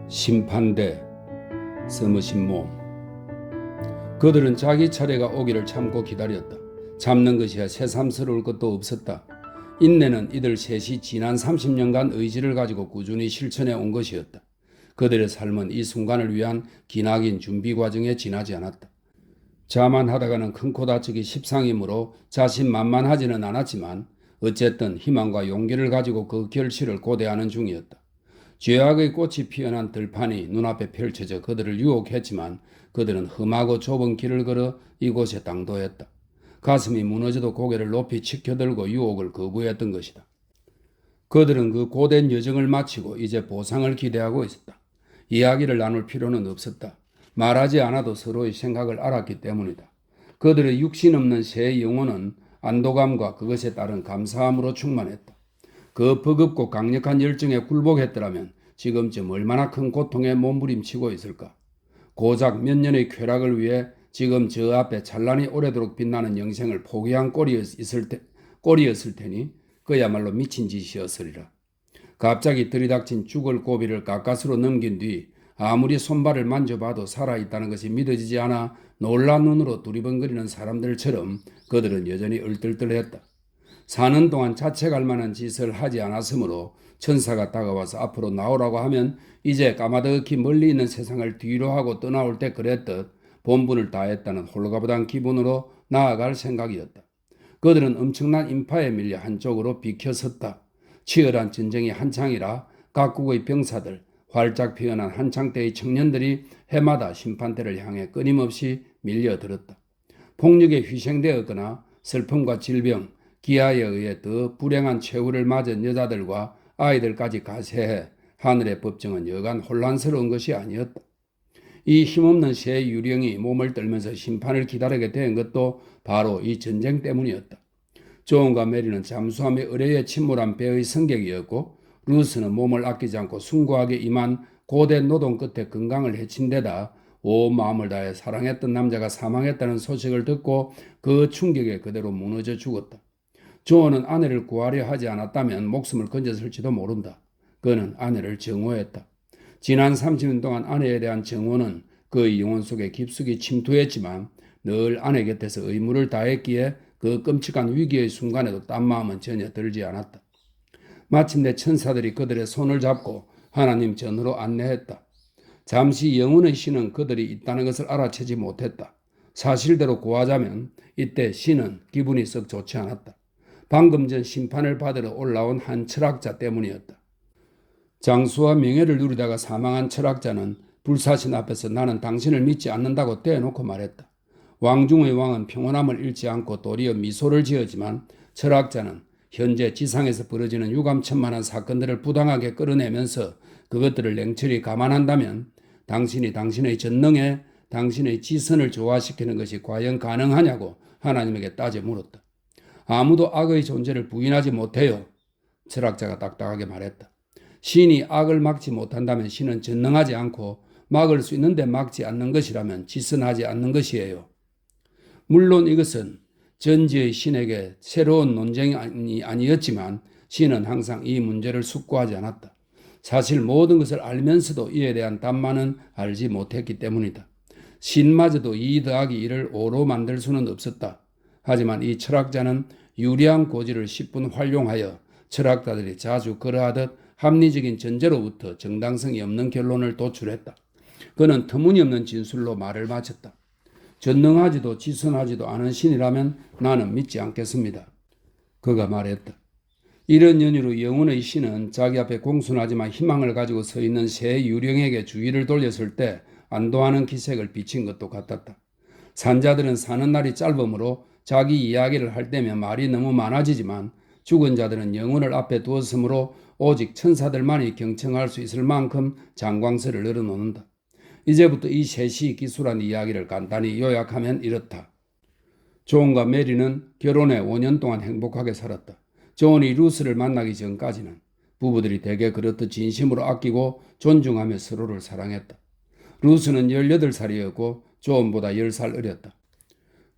심판대 서머신 몸. 그들은 자기 차례가 오기를 참고 기다렸다. 참는 것이야 새삼스러울 것도 없었다. 인내는 이들 셋이 지난 30년간 의지를 가지고 꾸준히 실천해 온 것이었다. 그들의 삶은 이 순간을 위한 기나긴 준비 과정에 지나지 않았다. 자만하다가는 큰 코 다치기 십상이므로 자신만만하지는 않았지만 어쨌든 희망과 용기를 가지고 그 결실을 고대하는 중이었다. 죄악의 꽃이 피어난 들판이 눈앞에 펼쳐져 그들을 유혹했지만 그들은 험하고 좁은 길을 걸어 이곳에 당도했다. 가슴이 무너져도 고개를 높이 치켜들고 유혹을 거부했던 것이다. 그들은 그 고된 여정을 마치고 이제 보상을 기대하고 있었다. 이야기를 나눌 필요는 없었다. 말하지 않아도 서로의 생각을 알았기 때문이다. 그들의 육신 없는 새 영혼은 안도감과 그것에 따른 감사함으로 충만했다. 그 버겁고 강력한 열정에 굴복했더라면 지금쯤 얼마나 큰 고통에 몸부림치고 있을까. 고작 몇 년의 쾌락을 위해 지금 저 앞에 찬란히 오래도록 빛나는 영생을 포기한 꼴이었을 테니 그야말로 미친 짓이었으리라. 갑자기 들이닥친 죽을 고비를 가까스로 넘긴 뒤 아무리 손발을 만져봐도 살아있다는 것이 믿어지지 않아 놀란 눈으로 두리번거리는 사람들처럼 그들은 여전히 얼떨떨했다. 사는 동안 자책할 만한 짓을 하지 않았으므로 천사가 다가와서 앞으로 나오라고 하면 이제 까마득히 멀리 있는 세상을 뒤로 하고 떠나올 때 그랬듯 본분을 다했다는 홀가분한 기분으로 나아갈 생각이었다. 그들은 엄청난 인파에 밀려 한쪽으로 비켜섰다. 치열한 전쟁이 한창이라 각국의 병사들, 활짝 피어난 한창 때의 청년들이 해마다 심판대를 향해 끊임없이 밀려들었다. 폭력에 희생되었거나 슬픔과 질병, 기아에 의해 더 불행한 최후를 맞은 여자들과 아이들까지 가세해 하늘의 법정은 여간 혼란스러운 것이 아니었다. 이 힘없는 새 유령이 몸을 떨면서 심판을 기다리게 된 것도 바로 이 전쟁 때문이었다. 존과 메리는 잠수함의 의뢰에 침몰한 배의 승객이었고 루스는 몸을 아끼지 않고 숭고하게 임한 고된 노동 끝에 건강을 해친 데다 온 마음을 다해 사랑했던 남자가 사망했다는 소식을 듣고 그 충격에 그대로 무너져 죽었다. 존은 아내를 구하려 하지 않았다면 목숨을 건졌을지도 모른다. 그는 아내를 정오했다. 지난 30년 동안 아내에 대한 정오는 그의 영혼 속에 깊숙이 침투했지만 늘 아내 곁에서 의무를 다했기에 그 끔찍한 위기의 순간에도 딴 마음은 전혀 들지 않았다. 마침내 천사들이 그들의 손을 잡고 하나님 전으로 안내했다. 잠시 영혼의 신은 그들이 있다는 것을 알아채지 못했다. 사실대로 고하자면 이때 신은 기분이 썩 좋지 않았다. 방금 전 심판을 받으러 올라온 한 철학자 때문이었다. 장수와 명예를 누리다가 사망한 철학자는 불사신 앞에서 나는 당신을 믿지 않는다고 떼어놓고 말했다. 왕중의 왕은 평온함을 잃지 않고 도리어 미소를 지었지만 철학자는 현재 지상에서 벌어지는 유감천만한 사건들을 부당하게 끌어내면서 그것들을 냉철히 감안한다면 당신이 당신의 전능에 당신의 지선을 조화시키는 것이 과연 가능하냐고 하나님에게 따져 물었다. 아무도 악의 존재를 부인하지 못해요. 철학자가 딱딱하게 말했다. 신이 악을 막지 못한다면 신은 전능하지 않고 막을 수 있는데 막지 않는 것이라면 지선하지 않는 것이에요. 물론 이것은 전지의 신에게 새로운 논쟁이 아니었지만 신은 항상 이 문제를 숙고하지 않았다. 사실 모든 것을 알면서도 이에 대한 답만은 알지 못했기 때문이다. 신마저도 2 더하기 1을 5로 만들 수는 없었다. 하지만 이 철학자는 유리한 고지를 10분 활용하여 철학자들이 자주 그러하듯 합리적인 전제로부터 정당성이 없는 결론을 도출했다. 그는 터무니없는 진술로 말을 마쳤다. 전능하지도 지선하지도 않은 신이라면 나는 믿지 않겠습니다. 그가 말했다. 이런 연유로 영혼의 신은 자기 앞에 공손하지만 희망을 가지고 서 있는 새 유령에게 주의를 돌렸을 때 안도하는 기색을 비친 것도 같았다. 산자들은 사는 날이 짧으므로 자기 이야기를 할 때면 말이 너무 많아지지만 죽은 자들은 영혼을 앞에 두었으므로 오직 천사들만이 경청할 수 있을 만큼 장광설을 늘어놓는다. 이제부터 이 셋이 기술한 이야기를 간단히 요약하면 이렇다. 존과 메리는 결혼해 5년 동안 행복하게 살았다. 존이 루스를 만나기 전까지는 부부들이 대개 그렇듯 진심으로 아끼고 존중하며 서로를 사랑했다. 루스는 18살이었고 존보다 10살 어렸다.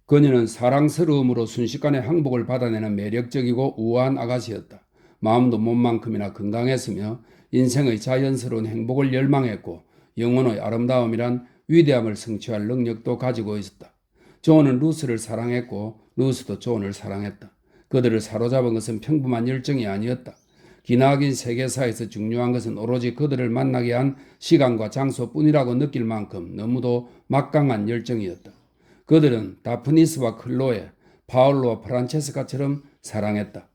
그녀는 사랑스러움으로 순식간에 항복을 받아내는 매력적이고 우아한 아가씨였다. 마음도 몸만큼이나 건강했으며 인생의 자연스러운 행복을 열망했고 영혼의 아름다움이란 위대함을 성취할 능력도 가지고 있었다. 존은 루스를 사랑했고 루스도 존을 사랑했다. 그들을 사로잡은 것은 평범한 열정이 아니었다. 기나긴 세계사에서 중요한 것은 오로지 그들을 만나게 한 시간과 장소뿐이라고 느낄 만큼 너무도 막강한 열정이었다. 그들은 다프니스와 클로에, 파울로와 프란체스카처럼 사랑했다.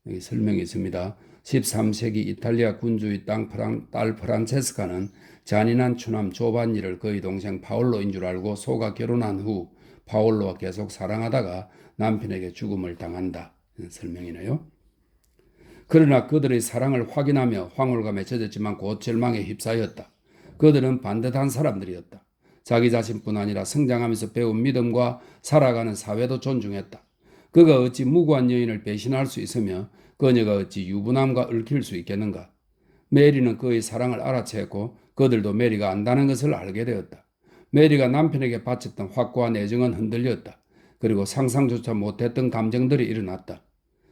여기 설명이 있습니다. 13세기 이탈리아 군주의 딸 프란체스카는 잔인한 추남 조반니를 그의 동생 파울로인 줄 알고 속아 결혼한 후 파울로와 계속 사랑하다가 남편에게 죽음을 당한다. 설명이네요. 그러나 그들의 사랑을 확인하며 황홀감에 젖었지만 곧 절망에 휩싸였다. 그들은 반듯한 사람들이었다. 자기 자신뿐 아니라 성장하면서 배운 믿음과 살아가는 사회도 존중했다. 그가 어찌 무고한 여인을 배신할 수 있으며 그녀가 어찌 유부남과 얽힐 수 있겠는가. 메리는 그의 사랑을 알아챘고 그들도 메리가 안다는 것을 알게 되었다. 메리가 남편에게 바쳤던 확고한 애정은 흔들렸다. 그리고 상상조차 못했던 감정들이 일어났다.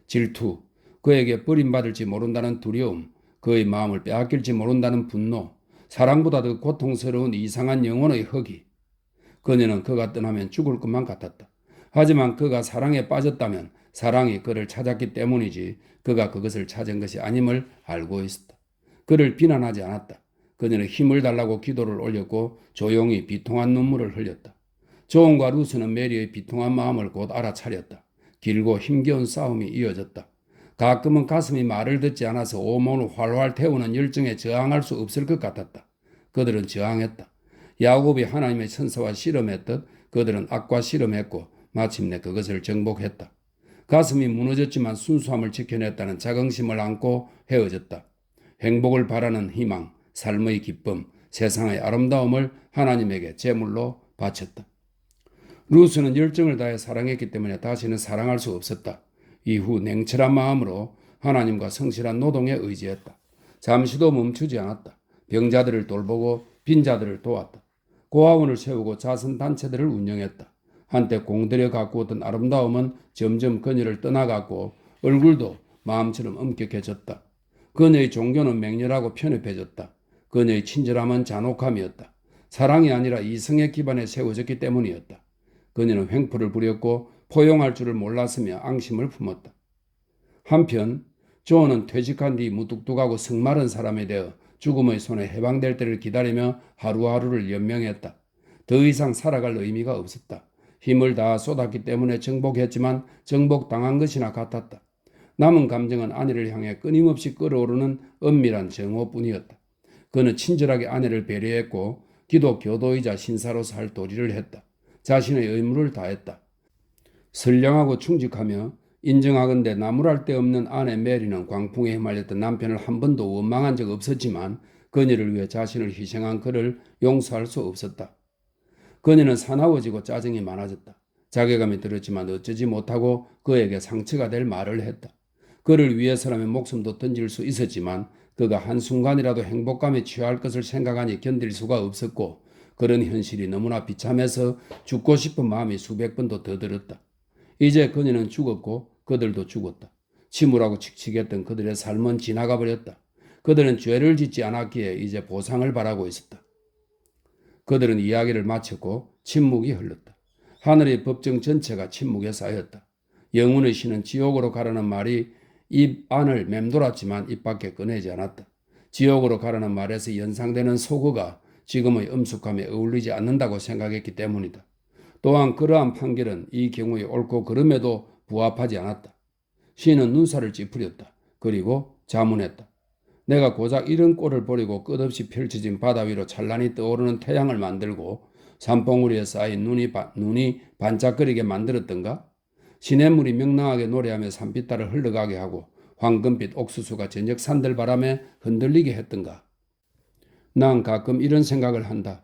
질투, 그에게 버림받을지 모른다는 두려움, 그의 마음을 빼앗길지 모른다는 분노, 사랑보다 더 고통스러운 이상한 영혼의 허기. 그녀는 그가 떠나면 죽을 것만 같았다. 하지만 그가 사랑에 빠졌다면 사랑이 그를 찾았기 때문이지 그가 그것을 찾은 것이 아님을 알고 있었다. 그를 비난하지 않았다. 그녀는 힘을 달라고 기도를 올렸고 조용히 비통한 눈물을 흘렸다. 존과 루스는 메리의 비통한 마음을 곧 알아차렸다. 길고 힘겨운 싸움이 이어졌다. 가끔은 가슴이 말을 듣지 않아서 온몸을 활활 태우는 열정에 저항할 수 없을 것 같았다. 그들은 저항했다. 야곱이 하나님의 천사와 씨름했듯 그들은 악과 씨름했고 마침내 그것을 정복했다. 가슴이 무너졌지만 순수함을 지켜냈다는 자긍심을 안고 헤어졌다. 행복을 바라는 희망, 삶의 기쁨, 세상의 아름다움을 하나님에게 제물로 바쳤다. 루스는 열정을 다해 사랑했기 때문에 다시는 사랑할 수 없었다. 이후 냉철한 마음으로 하나님과 성실한 노동에 의지했다. 잠시도 멈추지 않았다. 병자들을 돌보고 빈자들을 도왔다. 고아원을 세우고 자선단체들을 운영했다. 한때 공들여 가꾸었던 아름다움은 점점 그녀를 떠나갔고 얼굴도 마음처럼 엄격해졌다. 그녀의 종교는 맹렬하고 편협해졌다. 그녀의 친절함은 잔혹함이었다. 사랑이 아니라 이성의 기반에 세워졌기 때문이었다. 그녀는 횡포를 부렸고 포용할 줄을 몰랐으며 앙심을 품었다. 한편 존은 퇴직한 뒤 무뚝뚝하고 성마른 사람이 되어 죽음의 손에 해방될 때를 기다리며 하루하루를 연명했다. 더 이상 살아갈 의미가 없었다. 힘을 다 쏟았기 때문에 정복했지만 정복당한 것이나 같았다. 남은 감정은 아내를 향해 끊임없이 끓어오르는 은밀한 정오뿐이었다. 그는 친절하게 아내를 배려했고 기독 교도이자 신사로서 할 도리를 했다. 자신의 의무를 다했다. 선량하고 충직하며 인정하건대 나무랄 데 없는 아내 메리는 광풍에 휘말렸던 남편을 한 번도 원망한 적 없었지만 그녀를 위해 자신을 희생한 그를 용서할 수 없었다. 그녀는 사나워지고 짜증이 많아졌다. 자괴감이 들었지만 어쩌지 못하고 그에게 상처가 될 말을 했다. 그를 위해서라면 목숨도 던질 수 있었지만 그가 한순간이라도 행복감에 취할 것을 생각하니 견딜 수가 없었고 그런 현실이 너무나 비참해서 죽고 싶은 마음이 수백 번도 더 들었다. 이제 그녀는 죽었고 그들도 죽었다. 침울하고 칙칙했던 그들의 삶은 지나가 버렸다. 그들은 죄를 짓지 않았기에 이제 보상을 바라고 있었다. 그들은 이야기를 마쳤고 침묵이 흘렀다. 하늘의 법정 전체가 침묵에 쌓였다. 영혼의 신은 지옥으로 가라는 말이 입 안을 맴돌았지만 입 밖에 꺼내지 않았다. 지옥으로 가라는 말에서 연상되는 소거가 지금의 엄숙함에 어울리지 않는다고 생각했기 때문이다. 또한 그러한 판결은 이 경우에 옳고 그름에도 부합하지 않았다. 신은 눈살을 찌푸렸다. 그리고 자문했다. 내가 고작 이런 꼴을 보리고 끝없이 펼쳐진 바다 위로 찬란히 떠오르는 태양을 만들고 산봉우리에 쌓인 눈이 반짝거리게 만들었던가? 시냇물이 명랑하게 노래하며 산빛달을 흘러가게 하고 황금빛 옥수수가 저녁 산들바람에 흔들리게 했던가? 난 가끔 이런 생각을 한다.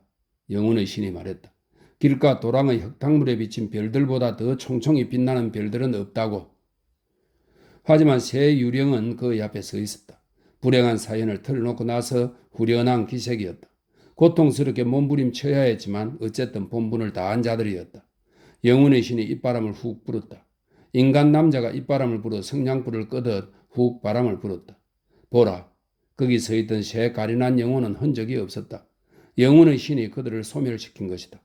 영혼의 신이 말했다. 길가 도랑의 흙탕물에 비친 별들보다 더 총총히 빛나는 별들은 없다고. 하지만 새 유령은 그 앞에 서 있었다. 불행한 사연을 털어놓고 나서 후련한 기색이었다. 고통스럽게 몸부림쳐야 했지만 어쨌든 본분을 다한 자들이었다. 영혼의 신이 입바람을 훅 불었다. 인간 남자가 입바람을 불어 성냥불을 끄듯 훅 바람을 불었다. 보라, 거기 서 있던 새 가련한 영혼은 흔적이 없었다. 영혼의 신이 그들을 소멸시킨 것이다.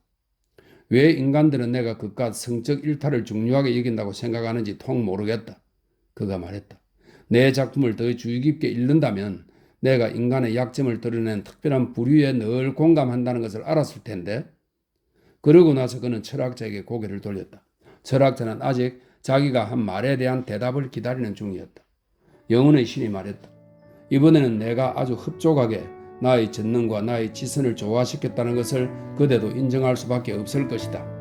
왜 인간들은 내가 그깟 성적 일탈을 중요하게 여긴다고 생각하는지 통 모르겠다. 그가 말했다. 내 작품을 더 주의 깊게 읽는다면 내가 인간의 약점을 드러낸 특별한 부류에 늘 공감한다는 것을 알았을 텐데. 그러고 나서 그는 철학자에게 고개를 돌렸다. 철학자는 아직 자기가 한 말에 대한 대답을 기다리는 중이었다. 영혼의 신이 말했다. 이번에는 내가 아주 흡족하게 나의 전능과 나의 지선을 조화시켰다는 것을 그대도 인정할 수밖에 없을 것이다.